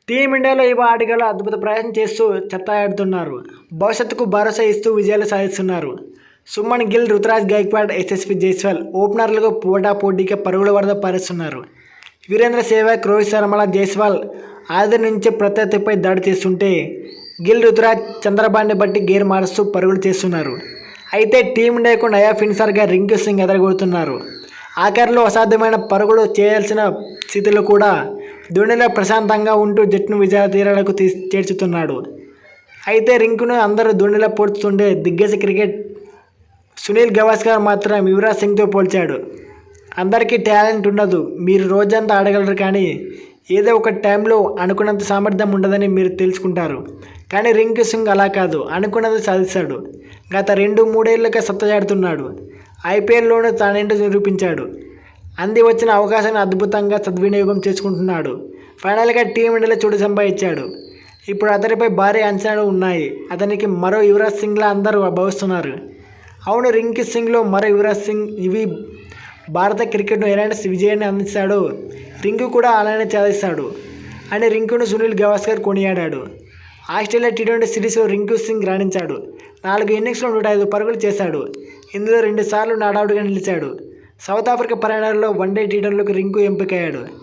టీమిండియాలో యువ ఆటగాళ్లు అద్భుత ప్రయత్నం చేస్తూ చెత్తాడుతున్నారు. భవిష్యత్తుకు భరోసా ఇస్తూ విజయాలు సాధిస్తున్నారు. సుమన్ గిల్, రుతురాజ్ గైక్వాడ్, యశస్వి జైస్వాల్ ఓపెనర్లుగా పోటాపోటీగా పరుగుల వరద పారిస్తున్నారు. వీరేంద్ర సెహ్వాగ్, రోహిత్ శర్మల, జైస్వాల్ ఆది నుంచే ప్రత్యర్థిపై దాడి చేస్తుంటే గిల్, రుతురాజ్ చంద్రబాన్ని బట్టి గేర్ మారుస్తూ పరుగులు చేస్తున్నారు. అయితే టీమిండియాకు నయా ఫినిషర్గా రింకు సింగ్ ఎదరగొడుతున్నారు. ఆఖరిలో అసాధ్యమైన పరుగులు చేయాల్సిన స్థితిలో కూడా ధోనీలో ప్రశాంతంగా ఉంటూ జట్టును విజయ తీరాలకు చేర్చుతున్నాడు. అయితే రింకును అందరూ ధోనీలో పోల్చుతుండే దిగ్గజ క్రికెట్ సునీల్ గవాస్కర్ మాత్రం యువరాజ్ సింగ్తో పోల్చాడు. అందరికీ టాలెంట్ ఉండదు, మీరు రోజంతా ఆడగలరు, కానీ ఏదో ఒక టైంలో అనుకున్నంత సామర్థ్యం ఉండదని మీరు తెలుసుకుంటారు. కానీ రింకు సింగ్ అలా కాదు, అనుకున్నది సాధిస్తాడు. గత 2-3 ఏళ్లుగా సత్తజాడుతున్నాడు. ఐపీఎల్లోనూ తానేంటో నిరూపించాడు. అంది వచ్చిన అవకాశాన్ని అద్భుతంగా సద్వినియోగం చేసుకుంటున్నాడు. ఫైనల్గా టీమిండియాలో చోటు సంపాదించాడు. ఇప్పుడు అతనిపై భారీ అంచనాలు ఉన్నాయి. అతనికి మరో యువరాజ్ సింగ్లా అందరూ భావిస్తున్నారు. అవును, రింకు సింగ్లో మరో యువరాజ్ సింగ్. ఇవి భారత క్రికెట్ను ఎలాంటి విజయాన్ని అందిస్తాడో రింకు కూడా అలానే సాధిస్తాడు అని రింకును సునీల్ గవాస్కర్ కొనియాడాడు. ఆస్ట్రేలియా టీ20 సిరీస్లో రింకు సింగ్ రాణించాడు. 4 ఇన్నింగ్స్లో 105 పరుగులు చేశాడు. ఇందులో 2 సార్లు నాటౌట్గా నిలిచాడు. సౌత్ ఆఫ్రికా పర్యటనలో వన్డే టీ20లోకి రింకు ఎంపికయ్యాడు.